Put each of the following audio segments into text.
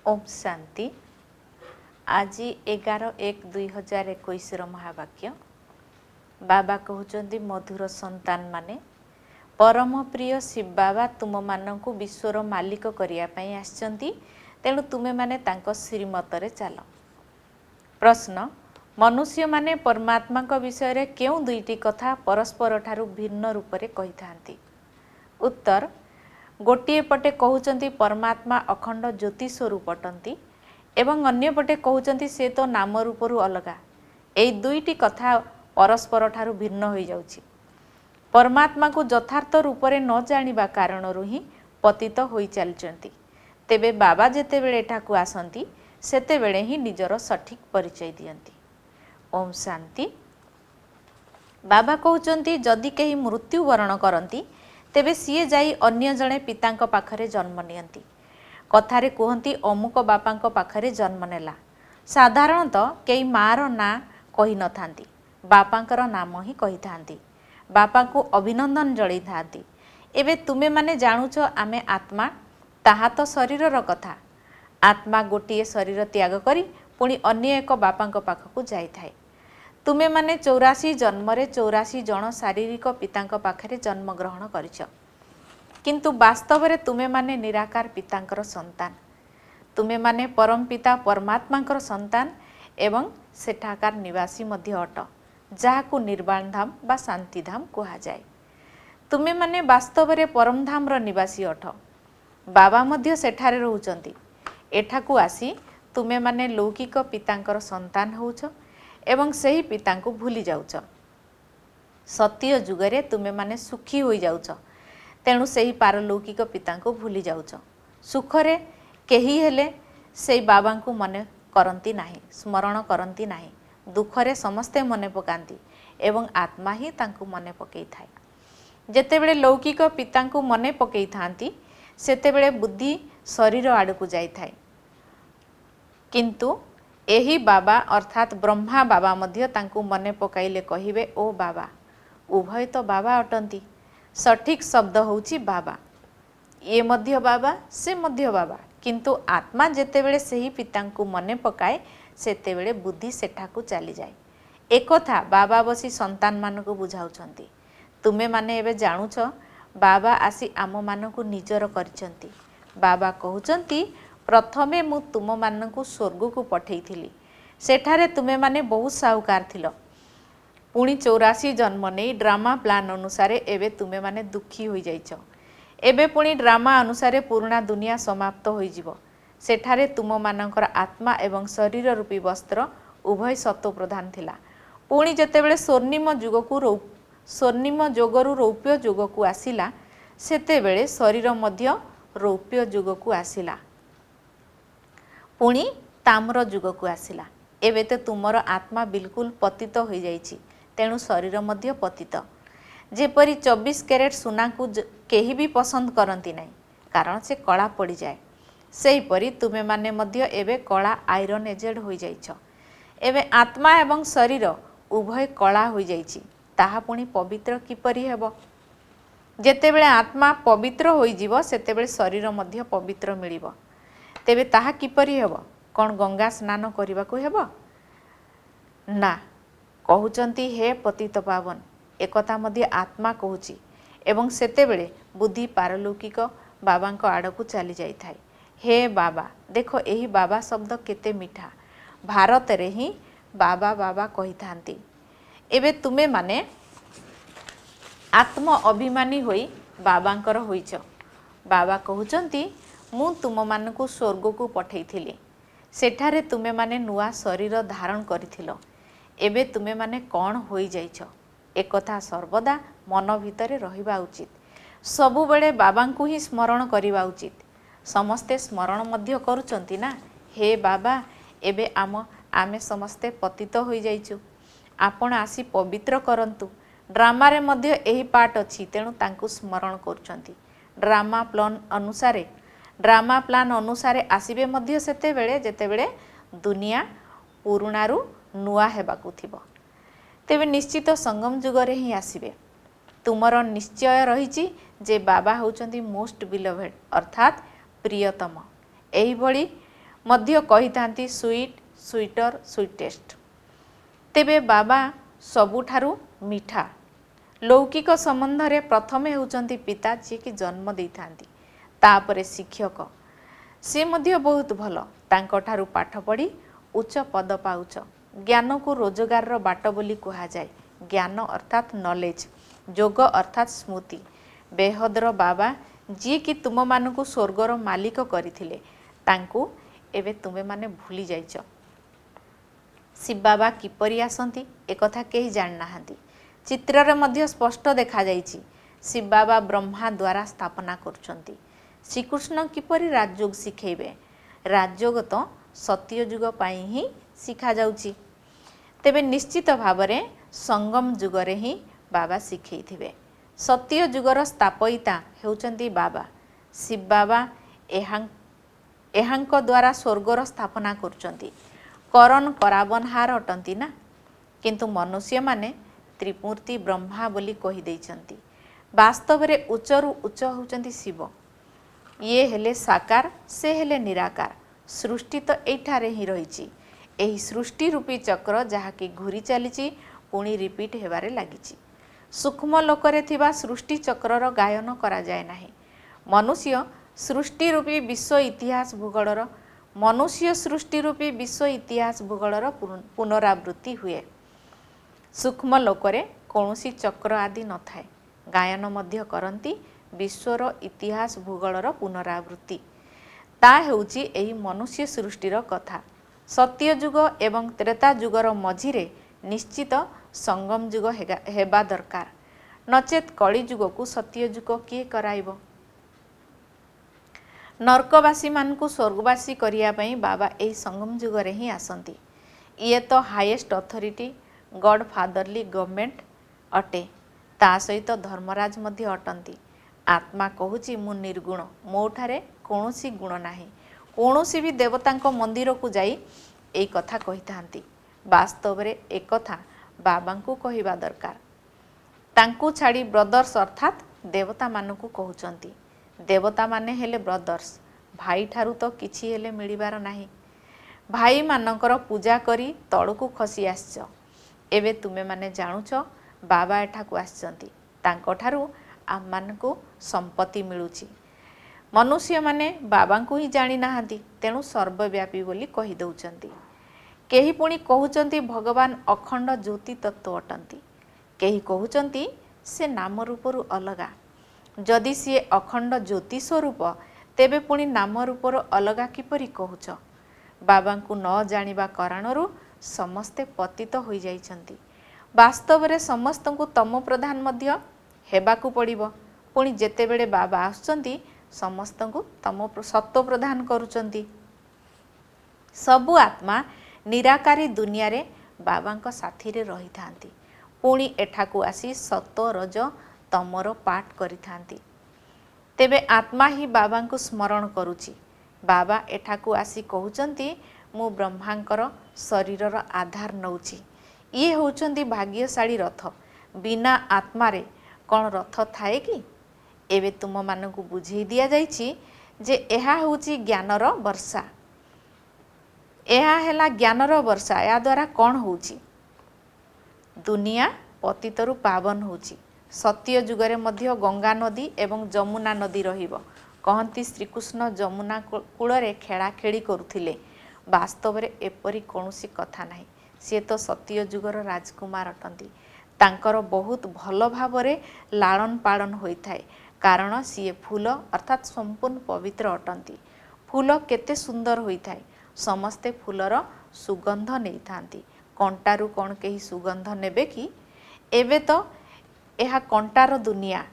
ओम शांति। आज 11/1/2021 महावाक्य बाबा कहते मधुर संतान माने परम प्रिय शिव बाबा तुम मानक विश्वर मालिक करने आसचंती, तेणु तुमे माने तांको श्रीमतरे चल। प्रश्न, मनुष्य माने परमात्मा का विषय रे क्यों दुईटी कथा परस्पर ठारू भिन्न रूप रे कहि थांती? उत्तर, गोटिए पटे कहउचंती परमात्मा अखंड ज्योति स्वरूप अटंती एवं अन्य पटे कहउचंती से तो नाम रूपरू अलगा। एई दुईटी कथा परस्पर ठारू भिन्न होई जाउछि। परमात्मा को यथार्थ रूप रे न जानिबा कारणरू ही पतित होई चलचंती। तेबे बाबा जेते बेले एठाकू आसंती सेते बेले ही निजर सठिक परिचय दियंती। ओम शांति। बाबा कहउचंती जदि केही मृत्यु वरण करंती तेबे सीए जाई अन्य जणे पितांक पाखरे जन्म नियंती। कथारे कहंती अमुक बापांक पाखरे जन्म नेला। साधारणतः केही मार ना कहि न थांती, बापांकर नाम ही कहि थांती। बापा को अभिनंदन जणाई थांती। एबे तुमे माने जानुछ आमे आत्मा, ताहा तो शरीरर कथा। आत्मा गोटिए शरीर त्याग करी पुणी अन्य एक बापांक पाखकू जाई थाए। तुमे माने 84 जन्मरे 84 जन शारीरिक पितांक पाखरे जन्म ग्रहण करिछ, किंतु वास्तव रे तुमे माने निराकार पितांकर संतान। तुमे माने परम पिता परमात्मांकर संतान एवं सेठाकार निवासी मध्य अट, जाहाकू निर्वाण धाम बा शांति धाम कहा जाए। तुमे माने वास्तव रे परम धाम रो निवासी अठ। बाबा मध्य सेठारे रहउचंती। एठाकू आसी तुमे माने लौकिक पितांकर संतान होउछ एवं सही पिता को भूली जाउछ। सत्य जुगरे तुमे माने सुखी होई जाउछ, तेणु सही पारलौकिक पिता को भूली जाउछ। सुखरे केही हेले सही बाबा को मने करंती नाही, स्मरण करंती नाही। दुखरे समस्ते मने पकांती एवं आत्मा ही तांको मने पकेई थाए। जेतेबेले लौकिक पिता को मने पकेई थांती सेतेबेले बुद्धि शरीर आड़कू जाई थाए, किंतु एही बाबा अर्थात ब्रह्मा बाबा मध्य तांको मने पकाइले कहिबे ओ बाबा। उभय तो बाबा अटंती, सठिक शब्द होउची बाबा। ये मध्य बाबा से मध्य बाबा, किंतु आत्मा जेतेबेले सही पिता को मने पकाए सेतेबेले बुद्धि सेठाकू चली जाए। एकथा बाबा बसी संतान मानकू बुझाउछंती। तुमे माने एबे जानुछ बाबा आसी आम मानकू निजर करचंती। बाबा कहउचंती प्रथमे मु तुम मानकू स्वर्ग को पठेई थिली, सेठारे तुमे माने बहुत साहुकार थिलो। पुणी 84 जन्म नहीं ड्रामा प्लान अनुसार एबे तुमे माने दुखी होई जाइछ। एबे पुणी ड्रामा अनुसार पुराना दुनिया समाप्त होई जिवो। सेठारे तुम मानकर आत्मा एवं शरीर रूपी वस्त्र उभय सत्व प्रधान थिला। पुणी जेतेबेले स्वर्णिम जोगरु रौप्य जोगकू आसिला सेतेबेले शरीर मध्य रौप्य जोगकू आसिला, पुणी ताम्र जुगकू आसिला। एबे तो तुमर आत्मा बिल्कुल पतित हो जाइछि, तेणु शरीर मध्य पतित। जेपरी 24 कैरेट सुना को केही भी पसंद करंती नहीं, कारण से कला पड़ जाए। सेहीपरि तुमे माने मध्य एबे कला आयरन एजेड हो जाइछ। एबे आत्मा एवं शरीर उभय कला हो जाइछि, ताहा पुणी पवित्र किपरि हेबो? जेतेबेले आत्मा पवित्र होई जिवो सेतेबेले शरीर मध्य पवित्र मिलिबो। तेबे ताहा किपरि हेबो? कौन गंगा स्नान करने को हेबो? ना, कहउचंती हे पतित पावन। एकथा मध्य आत्मा कहूची एवं सेतेबेले बुद्धि पारलौकिक बाबांक आड़कू चली जाई थाए। हे बाबा, देखो यही बाबा शब्द केते मीठा। भारत रे ही बाबा बाबा कही थांती। एबे तुमे माने आत्म अभिमानी होई बाबांकर होइछ। बाबा कहउचंती मु तुम मानकू स्वर्ग को पठेई थिली, सेठारे तुमे माने नुआ शरीर धारण करिथिलो। एबे तुमे माने कौन होई जाइछ? एकथा सर्वदा मन भितरे रहिबा उचित। सबु बेले बाबांकू ही स्मरण करिबा उचित। समस्ते स्मरण मध्य करूचंती ना, हे बाबा एबे आमे समस्ते पतित होई जाइछु, आपण आसी पवित्र करंतु। ड्रामा रे मध्य एही पार्ट अछि, तेणु तांकू स्मरण करूचंती। ड्रामा प्लान अनुसारे आसीबे मध्य सेतेबेले जेतेबेले दुनिया पुरुणारू नुआ हेबाकू थिबो। तेबे निश्चित संगम जुगरे ही आसीबे। तुमर निश्चय रहिछि जे बाबा होउचंती मोस्ट बिलवेड अर्थात प्रियतम। एही भली मध्य कहिथांती स्वीट स्वीटर स्वीटेस्ट। तेबे बाबा सबुठारु मिठा। लौकिक संबंध रे प्रथमे होउचंती पिता जे कि जन्म देइथांती, तापरे शिक्षक से मध्य बहुत भल, तांको ठारु पाठ पढ़ी उच्च पद पाउच। ज्ञान को रोजगार रो बाट बोली कहा जाए। ज्ञान अर्थात नॉलेज, जोग अर्थात स्मृति। बेहदर बाबा जी कि तुम मानकु स्वर्गर मालिक करथिले, तांकु एबे तुमे माने भूली जाइछ। शिव बाबा किपरि आसंती एकथा केही जान नाहांती। चित्र रे मध्य स्पष्ट देखा जाइछि शिव बाबा ब्रह्मा द्वारा स्थापना करछंती। श्रीकृष्ण किपरि राजयोग शिखेबे, राजयोग तो सत्ययुग पाई ही शिखा जाउछि। तेबे निश्चित भावरे संगम जुगरे ही बाबा शिखेइथिबे। सत्य जुगर स्थापयिता हेउचंती बाबा। शिव बाबा एहांक द्वारा स्वर्गर स्थापना करचंती। करन कराबनहार अटंती ना, किंतु मनुष्य माने त्रिमूर्ति ब्रह्मा बोली कहि देइचंती। वास्तव रे उच्चरु उच्च होउचंती शिव। ये हेले साकार, से हेले निराकार। सृष्टि तो एठारे ही रहिछि। एही सृष्टि रूपी चक्र जहाँकि घूरी चलीछि पुणी रिपीट हेबारे लागिछि। सूक्ष्म लोकरे थिबा सृष्टि चक्रर गायन करा जाए नाही। मनुष्य सृष्टि रूपी विश्व इतिहास भूगोलर मनुष्य सृष्टि रूपी विश्व इतिहास भूगोलर पुनरावृत्ति हुए। सूक्ष्म लोकरे कौनसी चक्र आदि न थाए। गायन मध्य करंती विश्वर इतिहास भूगोलर पुनरावृत्ति। ता हेउची एही मनुष्य सृष्टिर कथा। सत्ययुग एवं त्रेता जुगर मझिरे निश्चित संगम जुग हेबा दरकार, नचेत कली जुग को सत्ययुग किए कराइब। नरकवासी मानकु स्वर्गवासी करिया पई बाबा एही संगम जुगरे ही आसंती। ये तो highest authority God fatherly government अटे। ता सहित धर्मराज मध्य अटंती। आत्मा कहूची मु निर्गुण, मोठारे कौनसी गुण नाही। कौनसी भी देवतांको मंदिर को जाई एई कथा कहिथांती। वास्तव रे एक कथा बाबांकु कहिबा दरकार। तांकु छाड़ी ब्रदर्स अर्थात देवता मानकु कहउचंती। देवता माने हेले ब्रदर्स, भाई ठारू तो किछि हेले मिलिबार नाही। भाई मानकर पूजा करी तळकु खसी आसछ। एबे तुमे माने जानुछ बाबा एठाकु आसचंती। तांको ठारू आम मानकु संपत्ति मिलुछि। मनुष्य माने बाबांकु ही जानी नाहांती, तेणु सर्वव्यापी बोली कहि दउचंती। केही पुणी कहउचंती भगवान अखंड ज्योति तत्व अटंती। केही कहउचंती से नाम रूपरु अलगा। जदि सी अखंड ज्योति स्वरूप, तेबे पुणी नाम रूपर अलगा किपरि कहउछ। बाबांकु न जानिबा कारणरु समस्ते पतित होई जाइछंती। वास्तव रे समस्तंकु तम प्रधान मध्य हेबाकु पड़िबो। पुणी जेतेबेले बाबा आसुचंती समस्तंकु तम सत्व प्रदान करुचंती। सबु आत्मा निराकारी दुनिया रे बाबांको साथी रे रही थांती। पुणी एठाकु आसी सत्व रज तमर पाठ करि थांती। तेबे आत्मा ही बाबांको स्मरण करुची। बाबा एठाकु आसी कहउचंती मु ब्रह्मांकर शरीरर आधार नउची। ये होउचंती भाग्यशाली रथ। बिना आत्मा रे कौन रथ थाए कि? एबे तुम मानकु बुझेई दिया जाइछि जे एहा होउची ज्ञानर वर्षा। एहा हेला ज्ञानर वर्षा। या द्वारा कौन होउची? दुनिया पतितरु पावन होउची। सत्य जुगरे मध्य गंगा नदी एवं जमुना नदी रहिबो। कहंती श्रीकृष्ण जमुना कूଳରେ खेला खेली करुथिले। वास्तव रे एपरि कौनसी कथा नाही। सी तो सत्य जुगर राजकुमार अटंती। तांकर बहुत भल भावरे लालन पालन होइथाए, कारण सीए फूल अर्थात संपूर्ण पवित्र अटंती। फूल केते सुंदर होइथाए। समस्ते फूलर सुगंध नहीं थांती। कंटारू कौन केही सुगंध नेबे कि? एबे तो एहा कंटार दुनिया।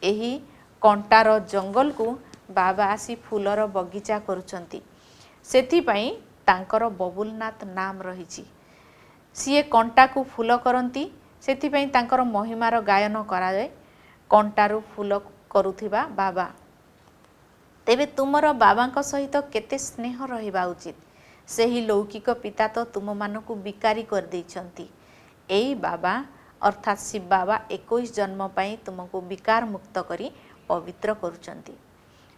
एही कंटार जंगल को बाबा आसी फूलर बगीचा करुचंती। सेथिपाई तांकर बबुलनाथ नाम रहिछि। सीए कंटा को फूल करंती, सेथिपाई तांकर महिमार गायन कराए। कंटारू फूल करुथिबा बाबा। तेबे तुमर बाबांक सहित केते स्नेह रहिबा उचित। सेही लौकिक पिता तो तुम मानकु बिकारी कर देइछंती। एई बाबा अर्थात शिव बाबा 21 जन्म पाई तुमको विकार मुक्त करी पवित्र करुचंती।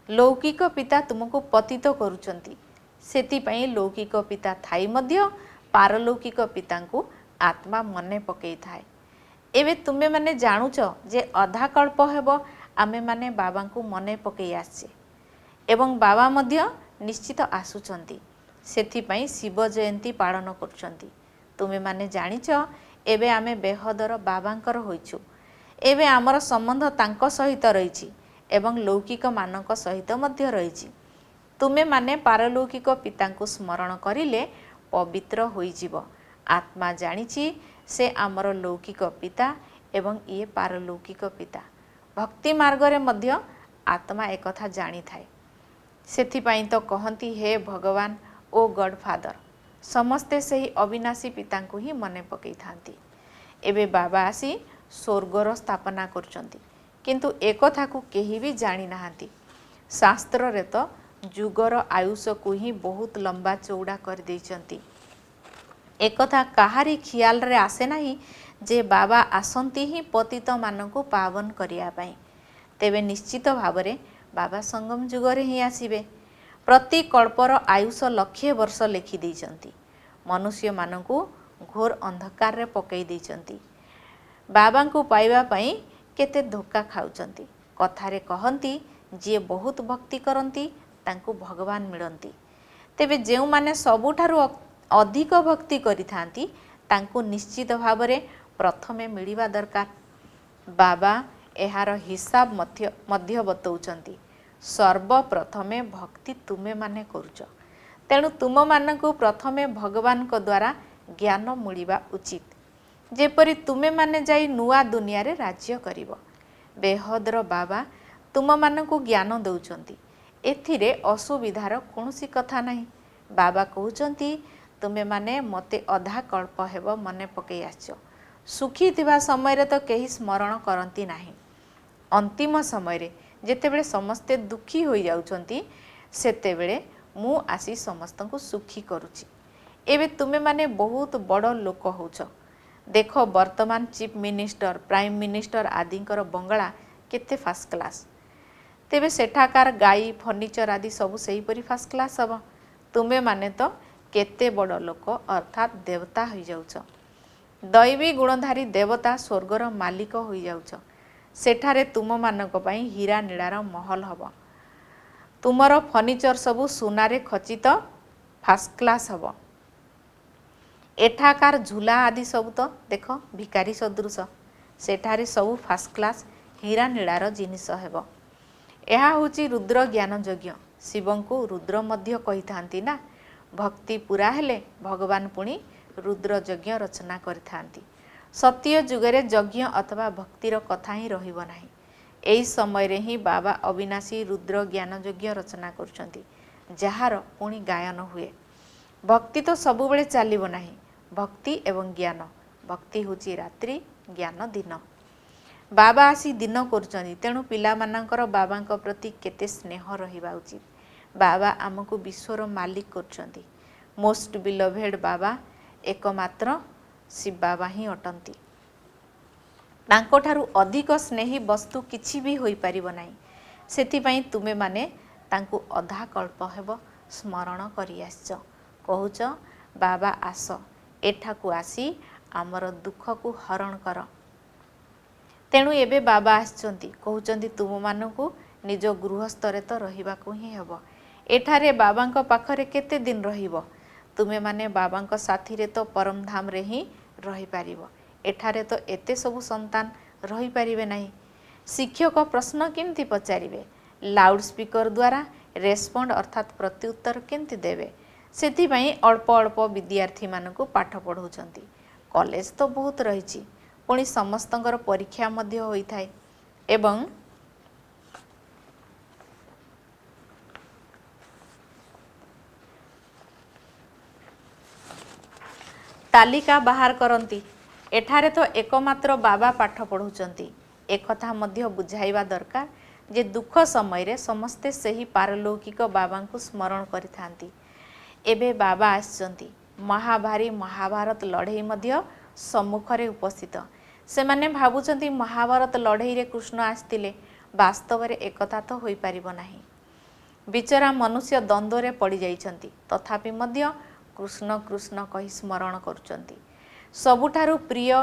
लौकिक पिता तुमको पतित करुचंती। सेतिपई लौकिक पिता थाई मध्य पारलौकिक पिता को आत्मा मने पकई थाए। एबे तुमे माने जानुच जे अधा कल्प हेब आमे माने बाबा को मने पकई आछे एवं बाबा मध्य निश्चित आसुचंती। सेथिपई शिव जयंती पालन करचंती। तुमे माने जानिच एबे आमे बेहदर बाबांकर होइछु। एबे आमर संबंध तांको सहित रहिछि एवं लौकिक मानक सहित मध्य रहिछि। तुमे माने पारलौकिक पिता को स्मरण करिले पवित्र होई जीव। आत्मा जानिछि से आमर लौकिक पिता एवं ये पारलौकिक पिता। भक्ति मार्ग रे मध्य आत्मा एकथा जानी थाए। सेथिपई तो कहंती हे भगवान ओ गॉड फादर समस्ते सही अविनाशी पिता को ही मने पकई थांती। एबे बाबा आसी स्वर्गर स्थापना करचंती किंतु एकथा को केही भी जानी नाहांती। शास्त्र रे तो जुगर आयुष को ही बहुत लंबा चौड़ा कर देइचंती। एकथा काहारी ख्याल रे आसे नाही जे बाबा आसंती ही पतित मानकु पावन करिया पई। तेबे निश्चित भावरे बाबा संगम जुगरे ही आसीबे। प्रति कल्पर आयुष लक्षे वर्ष लिखि देइचंती। मनुष्य मानकु घोर अंधकार रे पकई देइचंती। बाबा को पाइबा पई केते धोखा खाउचंती। कथारे कहंती जे बहुत भक्ति करंती तांकु भगवान मिलंती। तेबे जेउ माने सबुठारु अधिक भक्ति करिथांती तांकु निश्चित भावरे प्रथमे मिलिबा दरकार। बाबा एहार हिसाब मध्य बतौचंती। सर्वप्रथमे भक्ति तुमे माने करूच तेणु तुम मानकु प्रथमे भगवान को द्वारा ज्ञान मिलिबा उचित। जेपरि तुमे माने जाई नुआ दुनिया रे राज्य करिवो। बेहदर बाबा तुम मानकु ज्ञान दौचंती। एथिरे असुविधार कोनोसी कथा नाही। बाबा कहउचंती तुमे माने मते अधा कल्प हेब मने पकई आछो। सुखी थिबा समय रे तो केही स्मरण करंती नाही। अंतिम समय रे जेतेबेले समस्ते दुखी होई जाउचंती सेतेबेले मु आसी समस्तंकु सुखी करूची। एबे तुमे माने बहुत बड़ लोक होउछ। देखो वर्तमान चीफ मिनिस्टर प्राइम मिनिस्टर आदिकर बंगला केते फास्ट क्लास। तेबे सेठाकार गाई फर्निचर आदि सब सही परी फास्ट क्लास हबो। तुमे माने तो केते बड़ लोक अर्थात देवता होई जाउछ। दैवी गुणधारी देवता स्वर्गर मालिक होई जाउछ। सेठारे तुम मानक पई हीरा नीलार महल हबो। तुमर फर्निचर सब सुनारे खचित फास्ट क्लास हबो। एठाकार झूला आदि सब तो देख भिकारी सदृश। सेठारे सब फास्ट क्लास हीरा नीलार जिनिस हेबो। एहा होची रुद्र ज्ञान यज्ञ। शिवं को रुद्र मध्य कही थांती ना। भक्ति पूरा हेले भगवान पुणी रुद्र यज्ञ रचना करि थांती। सत्य जुगरे यज्ञ अथवा भक्तिर कथा ही रहिबो नाही। एई समय रे ही बाबा अविनाशी रुद्र ज्ञान यज्ञ रचना करचंती जहार पुणी गायन हुए। भक्ति तो सबु बेले चलिबो नाही। भक्ति एवं ज्ञान भक्ति होची रात्रि ज्ञान दिन। बाबा आसी दिन करचंती तेणु पिला मानकर बाबांक प्रति केते स्नेह रहिबा उचित। बाबा आमको विश्वर मालिक करचंती। मोस्ट बिलवेड बाबा एकमात्र शिव बाबा ही अटंती। तांको ठारु अधिक स्नेही वस्तु किछि भी होई परिबो नाही। सेथिपई तुमे माने तांको अधा कल्प हेबो स्मरण करि आछछ। कहूच बाबा आस एठाकू आसी आमर दुख को हरण कर। तेणु एबे बाबा आछंती कहउचंती तुम मानकू निज गृहस्थरे तो रहिबाकू ही हेबो। एठारे बाबांक पाखरे केते दिन रहिबो। तुमे माने बाबांक साथी रे तो परम धाम रे ही रही पारिबो। एठारे तो एते सबु संतान रही पारिबे नाही। शिक्षक प्रश्न केमती पचारिबे। लाउड स्पीकर द्वारा रेस्पोंड अर्थात प्रत्युत्तर केमती देबे। सेथिपई अल्प अल्प विद्यार्थी मानकू पाठ पढ़ौचंती। कॉलेज तो बहुत रहिछि पुणी समस्तंकर परीक्षा मध्य होई थाए एवं तालिका बाहर करंती। एठारे तो एकमात्र बाबा पाठ पढ़ौचंती। एकथा मध्य बुझाइबा दरकार जे दुख समय रे समस्ते सही पारलौकिक बाबा को स्मरण करिथांती। एबे बाबा आछंती महाभारी महाभारत लड़ाई मध्य सम्मुखरे उपस्थित। से माने भाबुचंती महाभारत लड़ाई रे कृष्ण आस्तिले। वास्तव रे एकथा तो होई परिबो नाही। ବିଚରା ମନୁଷ୍ୟ ଦ୍ୱନ୍ଦ୍ୱରେ ପଡ଼ିଯାଇଛନ୍ତି, ତଥାପି ମଧ୍ୟ କୃଷ୍ଣ କୃଷ୍ଣ କହି ସ୍ମରଣ କରୁଛନ୍ତି। ସବୁଠାରୁ ପ୍ରିୟ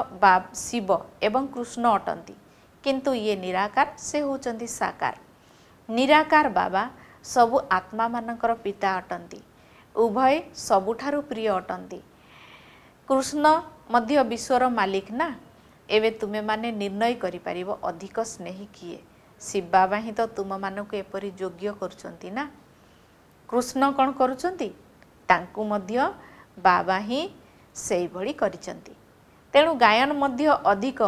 ଶିବ ଏବଂ କୃଷ୍ଣ ଅଟନ୍ତି, କିନ୍ତୁ ଇଏ ନିରାକାର, ସେ ହେଉଛନ୍ତି ସାକାର। ନିରାକାର ବାବା ସବୁ ଆତ୍ମାମାନଙ୍କର ପିତା ଅଟନ୍ତି। ଉଭୟ ସବୁଠାରୁ ପ୍ରିୟ ଅଟନ୍ତି। କୃଷ୍ଣ ମଧ୍ୟ ବିଶ୍ୱର ମାଲିକ ନା। ଏବେ ତୁମେମାନେ ନିର୍ଣ୍ଣୟ କରିପାରିବ ଅଧିକ ସ୍ନେହୀ କିଏ। ଶିବ ବାବା ହିଁ ତ ତୁମମାନଙ୍କୁ ଏପରି ଯୋଗ୍ୟ କରୁଛନ୍ତି ନା। କୃଷ୍ଣ କ'ଣ କରୁଛନ୍ତି? ତାଙ୍କୁ ମଧ୍ୟ ବାବା ହିଁ ସେଇଭଳି କରିଛନ୍ତି। ତେଣୁ ଗାୟନ ମଧ୍ୟ ଅଧିକ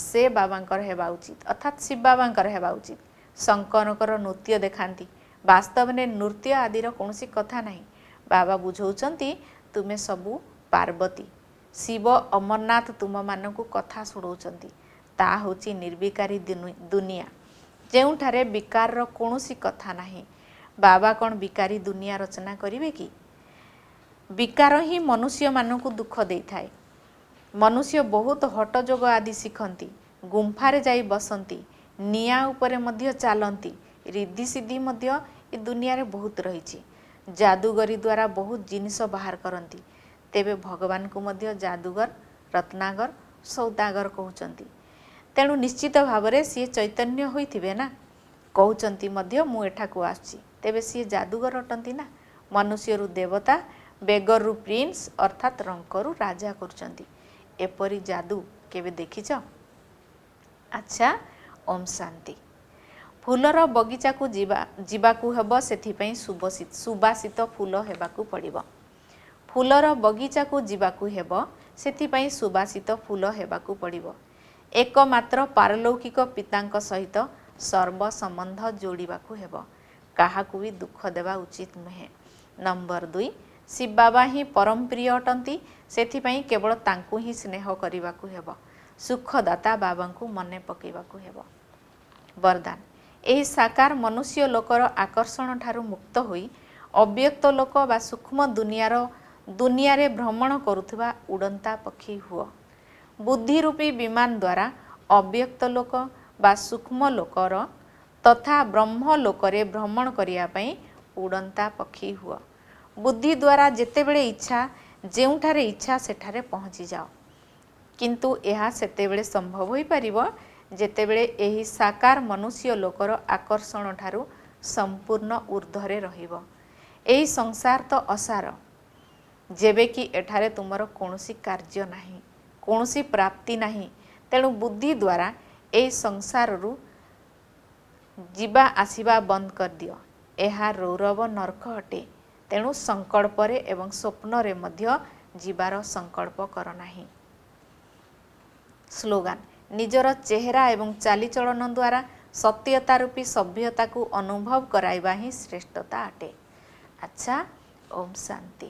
ସେ ବାବାଙ୍କର ହେବା ଉଚିତ, ଅର୍ଥାତ୍ ଶିବ ବାବାଙ୍କର ହେବା ଉଚିତ। ଶଙ୍କରଙ୍କର ନୃତ୍ୟ ଦେଖାନ୍ତି, ବାସ୍ତବରେ ନୃତ୍ୟ ଆଦିର କୌଣସି କଥା ନାହିଁ। ବାବା ବୁଝାଉଛନ୍ତି ତୁମେ ସବୁ ପାର୍ବତୀ, ଶିବ ଅମରନାଥ ତୁମମାନଙ୍କୁ କଥା ଶୁଣାଉଛନ୍ତି। ତାହା ହେଉଛି ନିର୍ବିକାରୀ ଦୁନିଆ, ଯେଉଁଠାରେ ବିକାରର କୌଣସି କଥା ନାହିଁ। ବାବା କ'ଣ ବିକାରୀ ଦୁନିଆ ରଚନା କରିବେ କି? ବିକାର ହିଁ ମନୁଷ୍ୟମାନଙ୍କୁ ଦୁଃଖ ଦେଇଥାଏ। ମନୁଷ୍ୟ ବହୁତ ହଟଯୋଗ ଆଦି ଶିଖନ୍ତି, ଗୁମ୍ଫାରେ ଯାଇ ବସନ୍ତି, ନିଆଁ ଉପରେ ମଧ୍ୟ ଚାଲନ୍ତି। ରିଦ୍ଧିସିଦ୍ଧି ମଧ୍ୟ ଏ ଦୁନିଆରେ ବହୁତ ରହିଛି। ଯାଦୁଗରୀ ଦ୍ୱାରା ବହୁତ ଜିନିଷ ବାହାର କରନ୍ତି। ତେବେ ଭଗବାନଙ୍କୁ ମଧ୍ୟ ଯାଦୁଗର, ରତ୍ନାଗର, ସୌଦାଗର କହୁଛନ୍ତି। ତେଣୁ ନିଶ୍ଚିତ ଭାବରେ ସିଏ ଚୈତନ୍ୟ ହୋଇଥିବେ ନା। କହୁଛନ୍ତି ମଧ୍ୟ ମୁଁ ଏଠାକୁ ଆସୁଛି, ତେବେ ସିଏ ଯାଦୁଗର ଅଟନ୍ତି ନା। ମନୁଷ୍ୟରୁ ଦେବତା, ବେଗରରୁ ପ୍ରିନ୍ସ ଅର୍ଥାତ୍ ରଙ୍କରୁ ରାଜା କରୁଛନ୍ତି। ଏପରି ଯାଦୁ କେବେ ଦେଖିଛ? ଆଚ୍ଛା, ଓମ୍ ଶାନ୍ତି। ଫୁଲର ବଗିଚାକୁ ଯିବାକୁ ହେବ, ସେଥିପାଇଁ ସୁବାସିତ ଫୁଲ ହେବାକୁ ପଡ଼ିବ। ଫୁଲର ବଗିଚାକୁ ଯିବାକୁ ହେବ, ସେଥିପାଇଁ ସୁବାସିତ ଫୁଲ ହେବାକୁ ପଡ଼ିବ। ଏକମାତ୍ର ପାରଲୌକିକ ପିତାଙ୍କ ସହିତ ସର୍ବ ସମ୍ବନ୍ଧ ଯୋଡ଼ିବାକୁ ହେବ। କାହାକୁ ବି ଦୁଃଖ ଦେବା ଉଚିତ ନୁହେଁ। ନମ୍ବର 2, ଶିବ ବାବା ହିଁ ପରମ ପ୍ରିୟ ଅଟନ୍ତି, ସେଥିପାଇଁ କେବଳ ତାଙ୍କୁ ହିଁ ସ୍ନେହ କରିବାକୁ ହେବ। ସୁଖଦାତା ବାବାଙ୍କୁ ମନେ ପକାଇବାକୁ ହେବ। ବରଦାନ। ଏହି ସାକାର ମନୁଷ୍ୟ ଲୋକର ଆକର୍ଷଣ ଠାରୁ ମୁକ୍ତ ହୋଇ ଅବ୍ୟକ୍ତ ଲୋକ ବା ସୂକ୍ଷ୍ମ ଦୁନିଆରେ ଭ୍ରମଣ କରୁଥିବା ଉଡ଼ନ୍ତା ପକ୍ଷୀ ହୁଅ। ବୁଦ୍ଧିରୂପୀ ବିମାନ ଦ୍ୱାରା ଅବ୍ୟକ୍ତ ଲୋକ ବା ସୂକ୍ଷ୍ମ ଲୋକର ତଥା ବ୍ରହ୍ମ ଲୋକରେ ଭ୍ରମଣ କରିବା ପାଇଁ ଉଡ଼ନ୍ତା ପକ୍ଷୀ ହୁଅ। ବୁଦ୍ଧି ଦ୍ୱାରା ଯେତେବେଳେ ଇଚ୍ଛା, ଯେଉଁଠାରେ ଇଚ୍ଛା ସେଠାରେ ପହଞ୍ଚିଯାଅ। କିନ୍ତୁ ଏହା ସେତେବେଳେ ସମ୍ଭବ ହୋଇପାରିବ ଯେତେବେଳେ ଏହି ସାକାର ମନୁଷ୍ୟ ଲୋକର ଆକର୍ଷଣ ଠାରୁ ସମ୍ପୂର୍ଣ୍ଣ ଊର୍ଦ୍ଧ୍ୱରେ ରହିବ। ଏହି ସଂସାର ତ ଅସାର, ଯେବେକି ଏଠାରେ ତୁମର କୌଣସି କାର୍ଯ୍ୟ ନାହିଁ, କୌଣସି ପ୍ରାପ୍ତି ନାହିଁ। ତେଣୁ ବୁଦ୍ଧି ଦ୍ୱାରା ଏହି ସଂସାରରୁ ଯିବା ଆସିବା ବନ୍ଦ କରିଦିଅ। ଏହା ରୌରବ ନର୍କ ଅଟେ। ତେଣୁ ସଂକଳ୍ପରେ ଏବଂ ସ୍ୱପ୍ନରେ ମଧ୍ୟ ଯିବାର ସଂକଳ୍ପ କର ନାହିଁ। ସ୍ଲୋଗାନ। ନିଜର ଚେହେରା ଏବଂ ଚାଲିଚଳନ ଦ୍ୱାରା ସତ୍ୟତା ରୂପୀ ସଭ୍ୟତାକୁ ଅନୁଭବ କରାଇବା ହିଁ ଶ୍ରେଷ୍ଠତା ଅଟେ। ଆଚ୍ଛା, ଓମ୍ ଶାନ୍ତି।